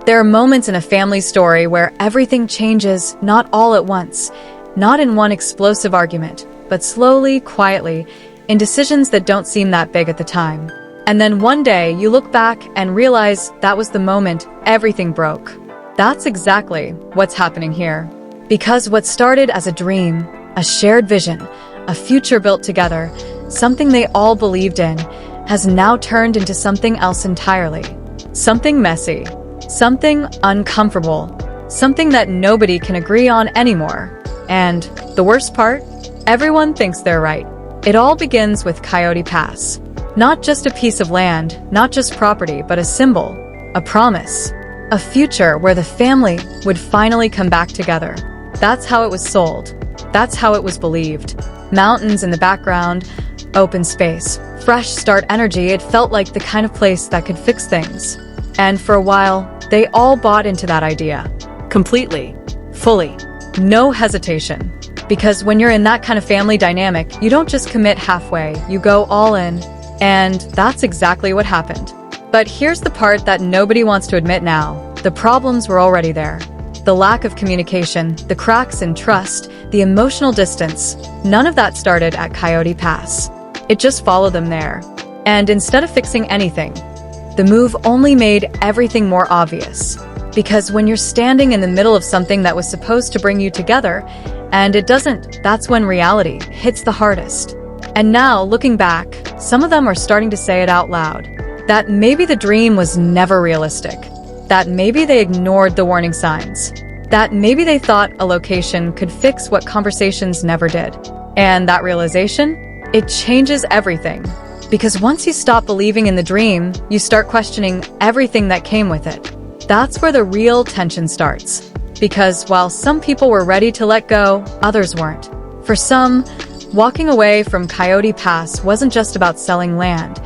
There are moments in a family story where everything changes, not all at once, not in one explosive argument, but slowly, quietly, in decisions that don't seem that big at the time. And then one day, you look back and realize that was the moment everything broke. That's exactly what's happening here. Because what started as a dream, a shared vision, a future built together, something they all believed in, has now turned into something else entirely. Something messy, something uncomfortable, something that nobody can agree on anymore. And the worst part? Everyone thinks they're right. It all begins with Coyote Pass. Not just a piece of land, not just property, but a symbol, a promise, a future where the family would finally come back together. That's how it was sold. That's how it was believed. Mountains in the background, open space, fresh start energy. It felt like the kind of place that could fix things. And for a while, they all bought into that idea. Completely. Fully. No hesitation. Because when you're in that kind of family dynamic, you don't just commit halfway, you go all in. And that's exactly what happened. But here's the part that nobody wants to admit now. The problems were already there. The lack of communication, the cracks in trust, the emotional distance, none of that started at Coyote Pass. It just followed them there. And instead of fixing anything, the move only made everything more obvious. Because when you're standing in the middle of something that was supposed to bring you together, and it doesn't, that's when reality hits the hardest. And now, looking back, some of them are starting to say it out loud. That maybe the dream was never realistic. That maybe they ignored the warning signs. That maybe they thought a location could fix what conversations never did. And that realization? It changes everything. Because once you stop believing in the dream, you start questioning everything that came with it. That's where the real tension starts. Because while some people were ready to let go, others weren't. For some, walking away from Coyote Pass wasn't just about selling land.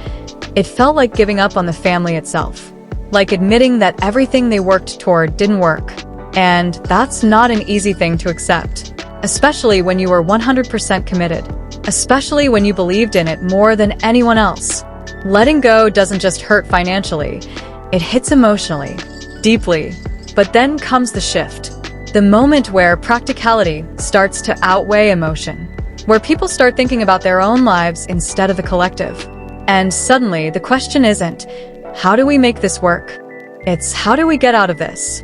It felt like giving up on the family itself. Like admitting that everything they worked toward didn't work. And that's not an easy thing to accept. Especially when you were 100% committed. Especially when you believed in it more than anyone else. Letting go doesn't just hurt financially. It hits emotionally. Deeply. But then comes the shift. The moment where practicality starts to outweigh emotion. Where people start thinking about their own lives instead of the collective. And suddenly, the question isn't, how do we make this work? It's, how do we get out of this?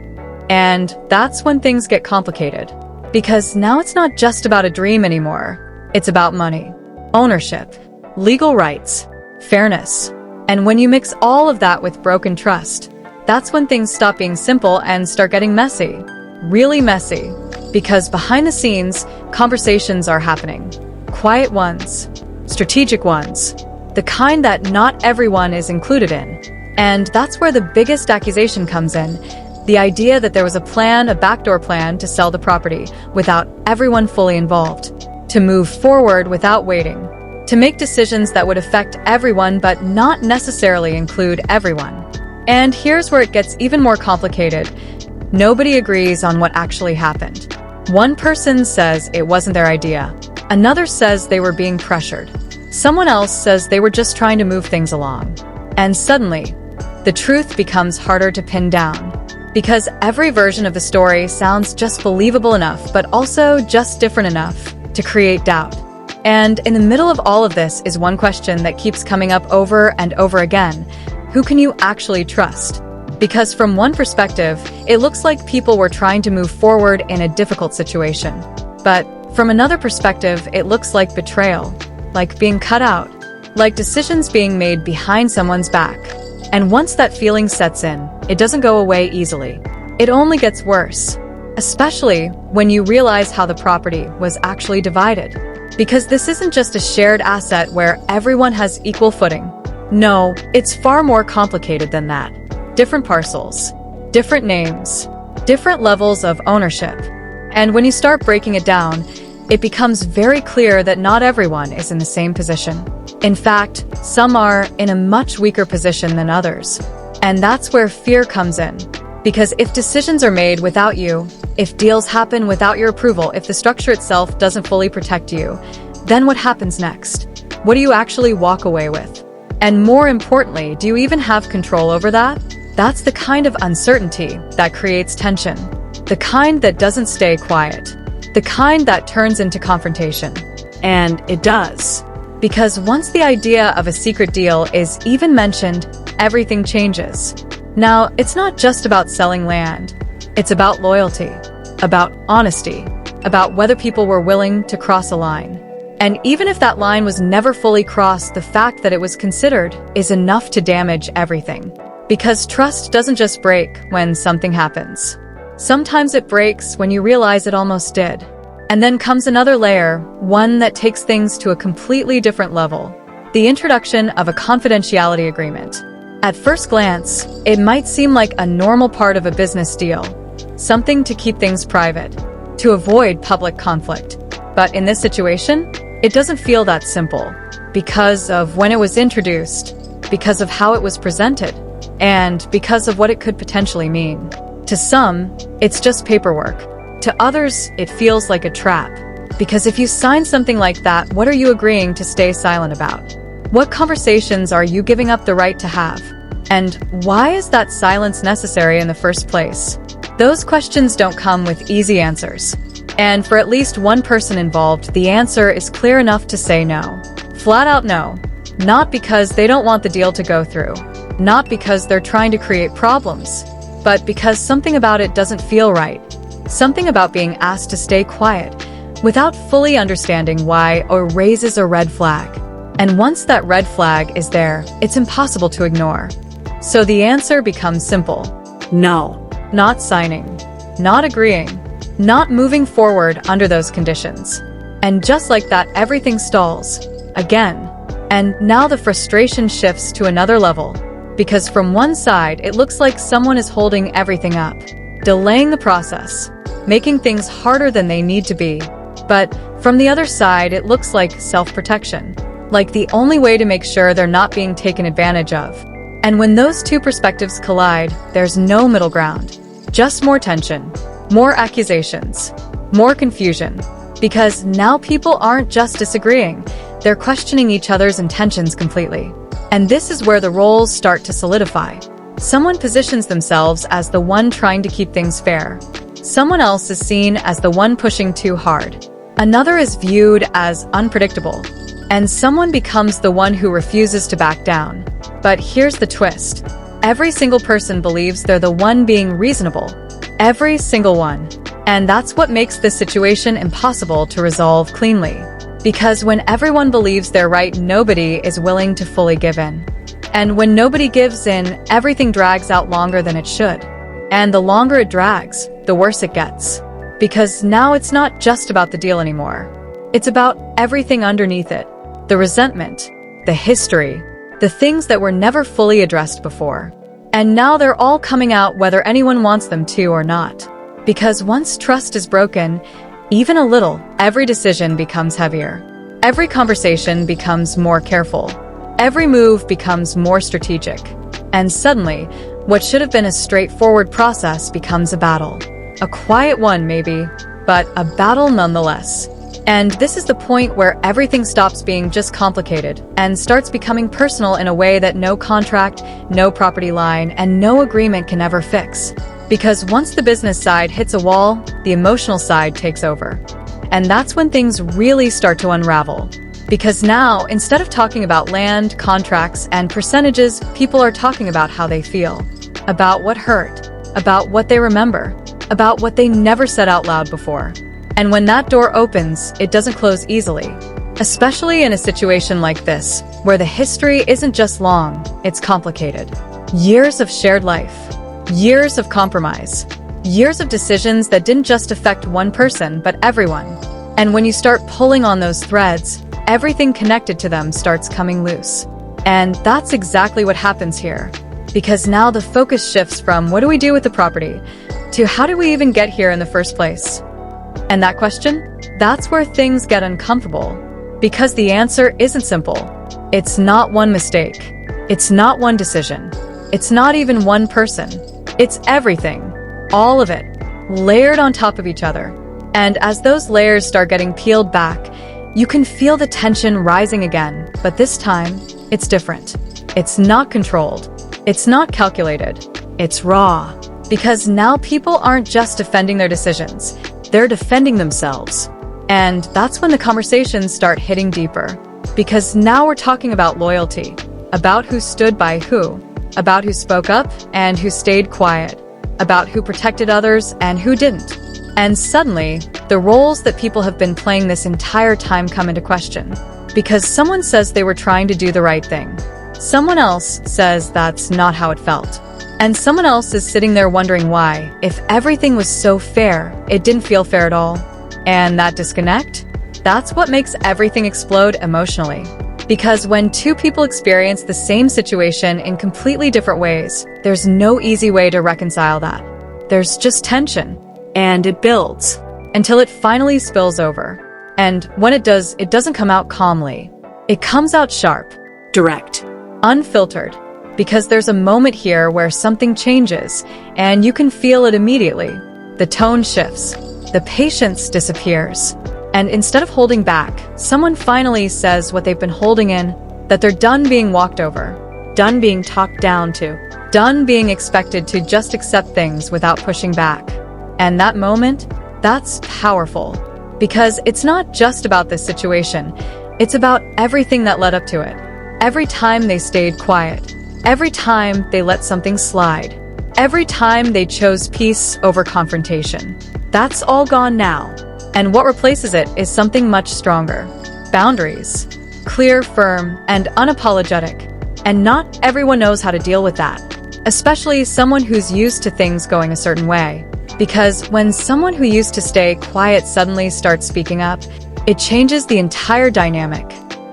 And that's when things get complicated. Because now it's not just about a dream anymore. It's about money, ownership, legal rights, fairness. And when you mix all of that with broken trust, that's when things stop being simple and start getting messy. Really messy. Because behind the scenes, conversations are happening. Quiet ones. Strategic ones. The kind that not everyone is included in. And that's where the biggest accusation comes in. The idea that there was a plan, a backdoor plan, to sell the property without everyone fully involved. To move forward without waiting. To make decisions that would affect everyone but not necessarily include everyone. And here's where it gets even more complicated. Nobody agrees on what actually happened. One person says it wasn't their idea. Another says they were being pressured. Someone else says they were just trying to move things along. And suddenly, the truth becomes harder to pin down. Because every version of the story sounds just believable enough, but also just different enough to create doubt. And in the middle of all of this is one question that keeps coming up over and over again. Who can you actually trust? Because from one perspective, it looks like people were trying to move forward in a difficult situation. But from another perspective, it looks like betrayal, like being cut out, like decisions being made behind someone's back. And once that feeling sets in, it doesn't go away easily. It only gets worse, especially when you realize how the property was actually divided. Because this isn't just a shared asset where everyone has equal footing. No, it's far more complicated than that. Different parcels, different names, different levels of ownership. And when you start breaking it down, it becomes very clear that not everyone is in the same position. In fact, some are in a much weaker position than others. And that's where fear comes in. Because if decisions are made without you, if deals happen without your approval, if the structure itself doesn't fully protect you, then what happens next? What do you actually walk away with? And more importantly, do you even have control over that? That's the kind of uncertainty that creates tension. The kind that doesn't stay quiet. The kind that turns into confrontation. And it does. Because once the idea of a secret deal is even mentioned, everything changes. Now, it's not just about selling land. It's about loyalty, about honesty, about whether people were willing to cross a line. And even if that line was never fully crossed, the fact that it was considered is enough to damage everything. Because trust doesn't just break when something happens. Sometimes it breaks when you realize it almost did. And then comes another layer, one that takes things to a completely different level. The introduction of a confidentiality agreement. At first glance, it might seem like a normal part of a business deal. Something to keep things private, to avoid public conflict. But in this situation, it doesn't feel that simple. Because of when it was introduced, because of how it was presented, and because of what it could potentially mean. To some, it's just paperwork. To others, it feels like a trap. Because if you sign something like that, what are you agreeing to stay silent about? What conversations are you giving up the right to have? And why is that silence necessary in the first place? Those questions don't come with easy answers. And for at least one person involved, the answer is clear enough to say no. Flat out no. Not because they don't want the deal to go through. Not because they're trying to create problems. But because something about it doesn't feel right. Something about being asked to stay quiet without fully understanding why or raises a red flag. And once that red flag is there, it's impossible to ignore. So the answer becomes simple. No. Not signing. Not agreeing. Not moving forward under those conditions. And just like that, everything stalls. Again. And now the frustration shifts to another level. Because from one side, it looks like someone is holding everything up. Delaying the process. Making things harder than they need to be. But from the other side, it looks like self-protection. Like the only way to make sure they're not being taken advantage of. And when those two perspectives collide, there's no middle ground. Just more tension. More accusations. More confusion. Because now people aren't just disagreeing, they're questioning each other's intentions completely. And this is where the roles start to solidify. Someone positions themselves as the one trying to keep things fair. Someone else is seen as the one pushing too hard. Another is viewed as unpredictable. And someone becomes the one who refuses to back down. But here's the twist. Every single person believes they're the one being reasonable. Every single one. And that's what makes this situation impossible to resolve cleanly. Because when everyone believes they're right, nobody is willing to fully give in. And when nobody gives in, everything drags out longer than it should. And the longer it drags, the worse it gets. Because now it's not just about the deal anymore. It's about everything underneath it. The resentment, the history, the things that were never fully addressed before. And now they're all coming out whether anyone wants them to or not. Because once trust is broken, even a little, every decision becomes heavier. Every conversation becomes more careful. Every move becomes more strategic. And suddenly, what should have been a straightforward process becomes a battle. A quiet one, maybe, but a battle nonetheless. And this is the point where everything stops being just complicated and starts becoming personal in a way that no contract, no property line, and no agreement can ever fix. Because once the business side hits a wall, the emotional side takes over. And that's when things really start to unravel. Because now, instead of talking about land, contracts, and percentages, people are talking about how they feel. About what hurt. About what they remember. About what they never said out loud before. And when that door opens, it doesn't close easily. Especially in a situation like this, where the history isn't just long, it's complicated. Years of shared life. Years of compromise. Years of decisions that didn't just affect one person, but everyone. And when you start pulling on those threads, everything connected to them starts coming loose. And that's exactly what happens here. Because now the focus shifts from what do we do with the property to how did we even get here in the first place? And that question? That's where things get uncomfortable. Because the answer isn't simple. It's not one mistake. It's not one decision. It's not even one person. It's everything. All of it. Layered on top of each other. And as those layers start getting peeled back, you can feel the tension rising again. But this time, it's different. It's not controlled. It's not calculated. It's raw. Because now people aren't just defending their decisions, they're defending themselves. And that's when the conversations start hitting deeper. Because now we're talking about loyalty, about who stood by who, about who spoke up and who stayed quiet, about who protected others and who didn't. And suddenly, the roles that people have been playing this entire time come into question. Because someone says they were trying to do the right thing. Someone else says that's not how it felt. And someone else is sitting there wondering why, if everything was so fair, it didn't feel fair at all. And that disconnect? That's what makes everything explode emotionally. Because when two people experience the same situation in completely different ways, there's no easy way to reconcile that. There's just tension. And it builds. Until it finally spills over. And when it does, it doesn't come out calmly. It comes out sharp. Direct. Unfiltered. Because there's a moment here where something changes, and you can feel it immediately. The tone shifts. The patience disappears. And instead of holding back, someone finally says what they've been holding in, that they're done being walked over, done being talked down to, done being expected to just accept things without pushing back. And that moment, that's powerful. Because it's not just about this situation, it's about everything that led up to it. Every time they stayed quiet, every time they let something slide, every time they chose peace over confrontation. That's all gone now. And what replaces it is something much stronger. Boundaries. Clear, firm, and unapologetic. And not everyone knows how to deal with that. Especially someone who's used to things going a certain way. Because when someone who used to stay quiet suddenly starts speaking up, it changes the entire dynamic.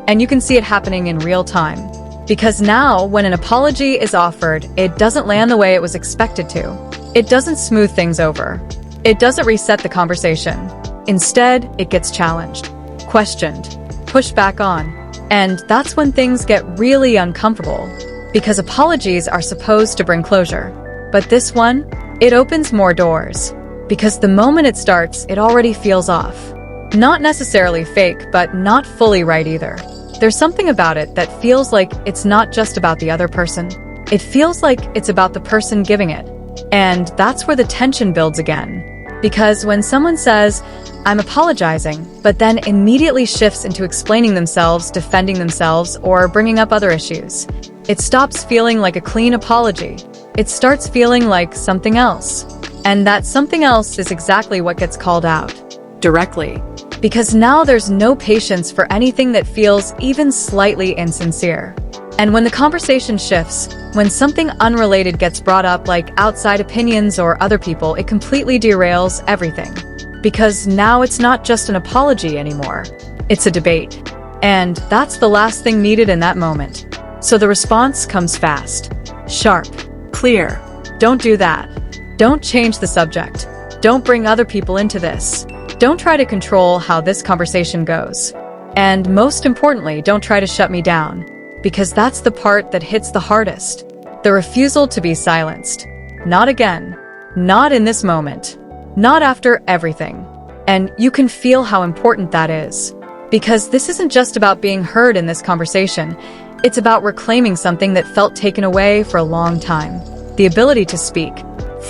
And you can see it happening in real time. Because now, when an apology is offered, it doesn't land the way it was expected to. It doesn't smooth things over. It doesn't reset the conversation. Instead, it gets challenged, questioned, pushed back on. And that's when things get really uncomfortable. Because apologies are supposed to bring closure. But this one, it opens more doors. Because the moment it starts, it already feels off. Not necessarily fake, but not fully right either. There's something about it that feels like it's not just about the other person. It feels like it's about the person giving it. And that's where the tension builds again. Because when someone says, "I'm apologizing," but then immediately shifts into explaining themselves, defending themselves, or bringing up other issues, it stops feeling like a clean apology. It starts feeling like something else. And that something else is exactly what gets called out. Directly. Because now there's no patience for anything that feels even slightly insincere. And when the conversation shifts, when something unrelated gets brought up like outside opinions or other people, it completely derails everything. Because now it's not just an apology anymore. It's a debate. And that's the last thing needed in that moment. So the response comes fast. Sharp. Clear. Don't do that. Don't change the subject. Don't bring other people into this. Don't try to control how this conversation goes. And most importantly, don't try to shut me down. Because that's the part that hits the hardest. The refusal to be silenced. Not again. Not in this moment. Not after everything. And you can feel how important that is. Because this isn't just about being heard in this conversation. It's about reclaiming something that felt taken away for a long time. The ability to speak.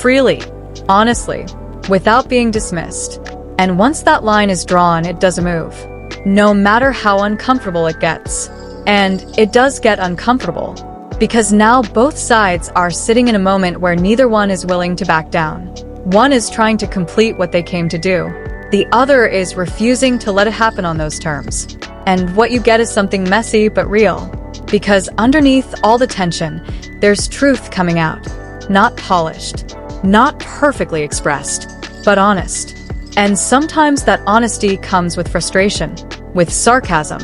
Freely. Honestly. Without being dismissed. And once that line is drawn, it doesn't move. No matter how uncomfortable it gets. And it does get uncomfortable. Because now both sides are sitting in a moment where neither one is willing to back down. One is trying to complete what they came to do. The other is refusing to let it happen on those terms. And what you get is something messy but real. Because underneath all the tension, there's truth coming out. Not polished. Not perfectly expressed. But honest. And sometimes that honesty comes with frustration. With sarcasm.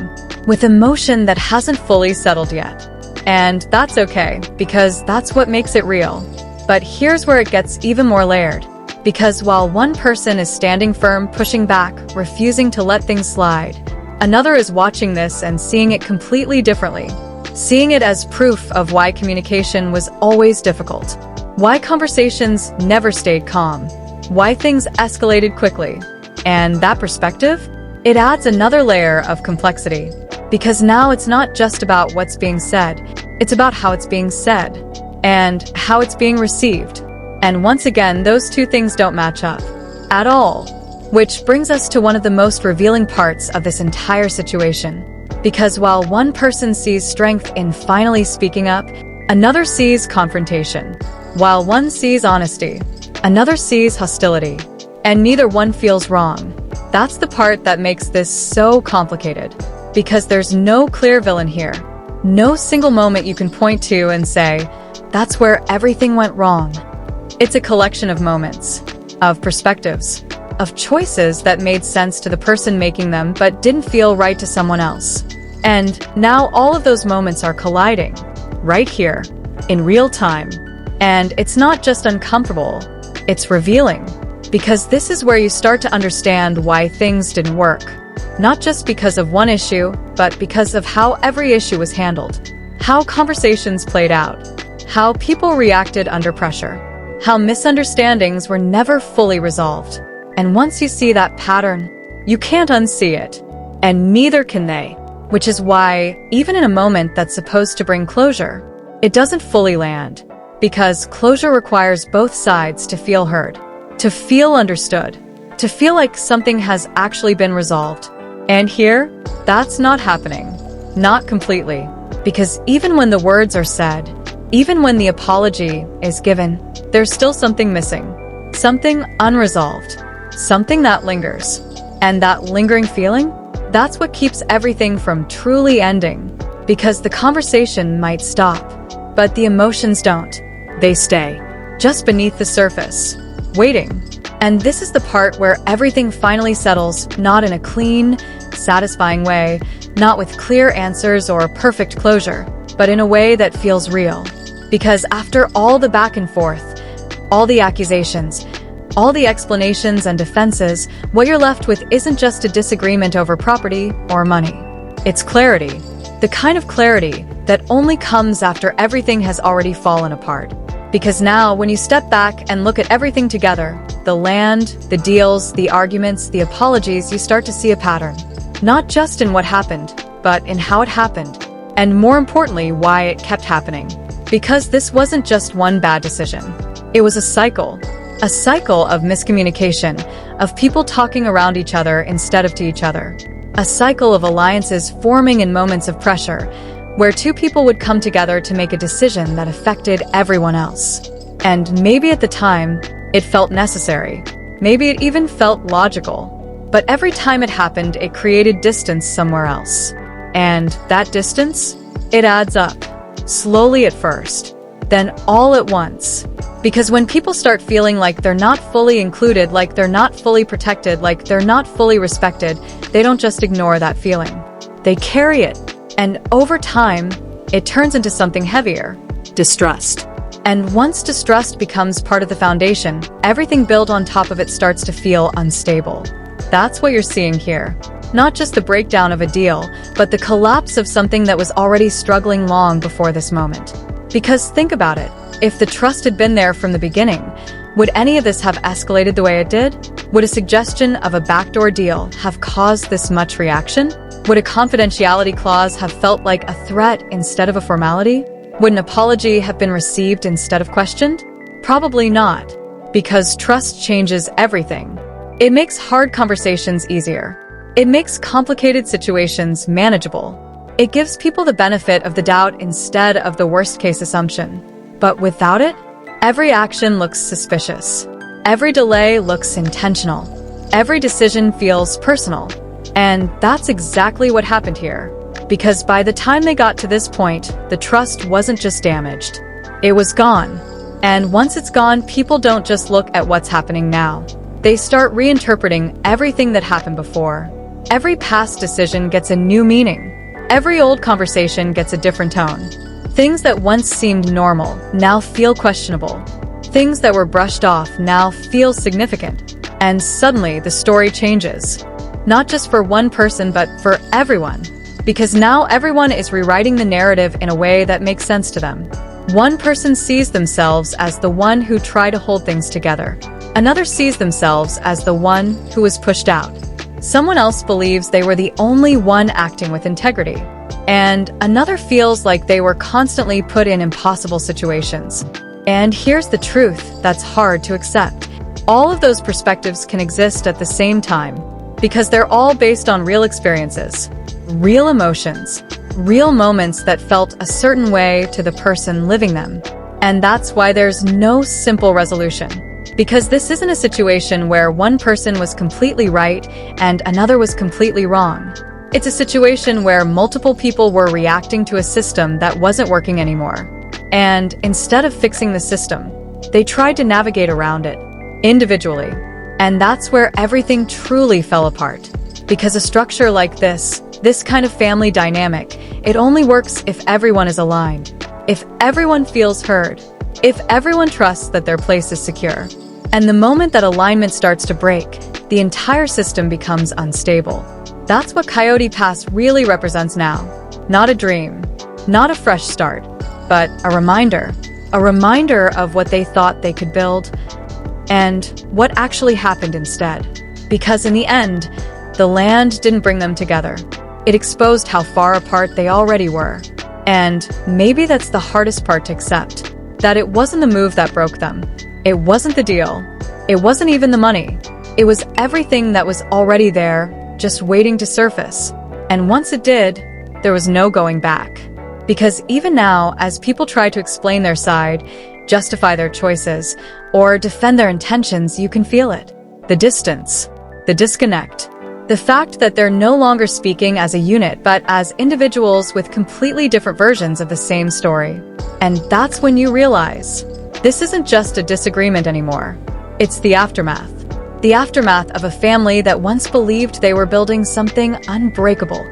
With emotion that hasn't fully settled yet. And that's okay, because that's what makes it real. But here's where it gets even more layered. Because while one person is standing firm, pushing back, refusing to let things slide, another is watching this and seeing it completely differently. Seeing it as proof of why communication was always difficult. Why conversations never stayed calm. Why things escalated quickly. And that perspective? It adds another layer of complexity. Because now it's not just about what's being said, it's about how it's being said. and how it's being received. And once again, those two things don't match up at all. Which brings us to one of the most revealing parts of this entire situation. Because while one person sees strength in finally speaking up, another sees confrontation. While one sees honesty, another sees hostility. And neither one feels wrong. That's the part that makes this so complicated. Because there's no clear villain here. No single moment you can point to and say, that's where everything went wrong. It's a collection of moments, of perspectives, of choices that made sense to the person making them but didn't feel right to someone else. And now all of those moments are colliding, right here, in real time. And it's not just uncomfortable, it's revealing. Because this is where you start to understand why things didn't work. Not just because of one issue, but because of how every issue was handled. How conversations played out. How people reacted under pressure. How misunderstandings were never fully resolved. And once you see that pattern, you can't unsee it. And neither can they. Which is why, even in a moment that's supposed to bring closure, it doesn't fully land. Because closure requires both sides to feel heard, to feel understood, to feel like something has actually been resolved. And here, that's not happening. Not completely. Because even when the words are said, even when the apology is given, there's still something missing. Something unresolved. Something that lingers. And that lingering feeling? That's what keeps everything from truly ending. Because the conversation might stop, but the emotions don't. They stay, just beneath the surface, waiting. And this is the part where everything finally settles, not in a clean, satisfying way, not with clear answers or perfect closure, but in a way that feels real. Because after all the back and forth, all the accusations, all the explanations and defenses, what you're left with isn't just a disagreement over property or money. It's clarity. The kind of clarity that only comes after everything has already fallen apart. Because now, when you step back and look at everything together, the land, the deals, the arguments, the apologies, you start to see a pattern. Not just in what happened, but in how it happened. And more importantly, why it kept happening. Because this wasn't just one bad decision. It was a cycle. A cycle of miscommunication, of people talking around each other instead of to each other. A cycle of alliances forming in moments of pressure, where two people would come together to make a decision that affected everyone else. And maybe at the time, it felt necessary. Maybe it even felt logical. But every time it happened, it created distance somewhere else. And that distance? It adds up. Slowly at first. Then all at once. Because when people start feeling like they're not fully included, like they're not fully protected, like they're not fully respected, they don't just ignore that feeling. They carry it. And over time, it turns into something heavier. Distrust. And once distrust becomes part of the foundation, everything built on top of it starts to feel unstable. That's what you're seeing here. Not just the breakdown of a deal, but the collapse of something that was already struggling long before this moment. Because think about it. If the trust had been there from the beginning, would any of this have escalated the way it did? Would a suggestion of a backdoor deal have caused this much reaction? Would a confidentiality clause have felt like a threat instead of a formality? Would an apology have been received instead of questioned? Probably not. Because trust changes everything. It makes hard conversations easier. It makes complicated situations manageable. It gives people the benefit of the doubt instead of the worst-case assumption. But without it, every action looks suspicious. Every delay looks intentional. Every decision feels personal. And that's exactly what happened here. Because by the time they got to this point, the trust wasn't just damaged. It was gone. And once it's gone, people don't just look at what's happening now. They start reinterpreting everything that happened before. Every past decision gets a new meaning. Every old conversation gets a different tone. Things that once seemed normal now feel questionable. Things that were brushed off now feel significant. And suddenly the story changes. Not just for one person, but for everyone. Because now everyone is rewriting the narrative in a way that makes sense to them. One person sees themselves as the one who tried to hold things together. Another sees themselves as the one who was pushed out. Someone else believes they were the only one acting with integrity. and another feels like they were constantly put in impossible situations. And here's the truth that's hard to accept. All of those perspectives can exist at the same time because they're all based on real experiences, real emotions, real moments that felt a certain way to the person living them. And that's why there's no simple resolution. Because this isn't a situation where one person was completely right and another was completely wrong. It's a situation where multiple people were reacting to a system that wasn't working anymore. And instead of fixing the system, they tried to navigate around it, individually. And that's where everything truly fell apart. Because a structure like this kind of family dynamic, it only works if everyone is aligned, if everyone feels heard, if everyone trusts that their place is secure. And the moment that alignment starts to break, the entire system becomes unstable. That's what Kody Pass really represents now. Not a dream, not a fresh start, but a reminder of what they thought they could build and what actually happened instead. Because in the end, the land didn't bring them together. It exposed how far apart they already were. And maybe that's the hardest part to accept, that it wasn't the move that broke them. It wasn't the deal. It wasn't even the money. It was everything that was already there, just waiting to surface. And once it did, there was no going back. Because even now, as people try to explain their side, justify their choices, or defend their intentions, you can feel it. The distance, the disconnect, the fact that they're no longer speaking as a unit, but as individuals with completely different versions of the same story. And that's when you realize, this isn't just a disagreement anymore. It's the aftermath. The aftermath of a family that once believed they were building something unbreakable,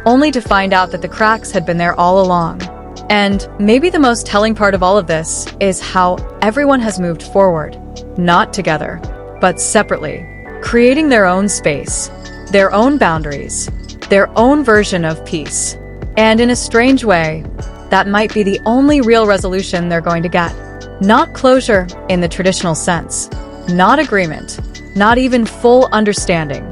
only to find out that the cracks had been there all along. And maybe the most telling part of all of this is how everyone has moved forward, not together, but separately, creating their own space, their own boundaries, their own version of peace. And in a strange way, that might be the only real resolution they're going to get. Not closure in the traditional sense, not agreement, not even full understanding,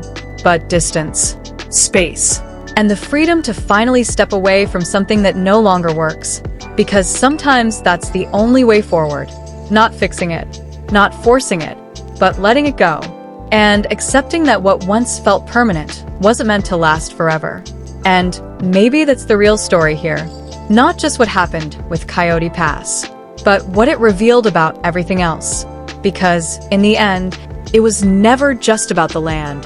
but distance, space, and the freedom to finally step away from something that no longer works. Because sometimes that's the only way forward. Not fixing it, not forcing it, but letting it go. And accepting that what once felt permanent wasn't meant to last forever. And maybe that's the real story here. Not just what happened with Kody Pass, but what it revealed about everything else. Because, in the end, it was never just about the land.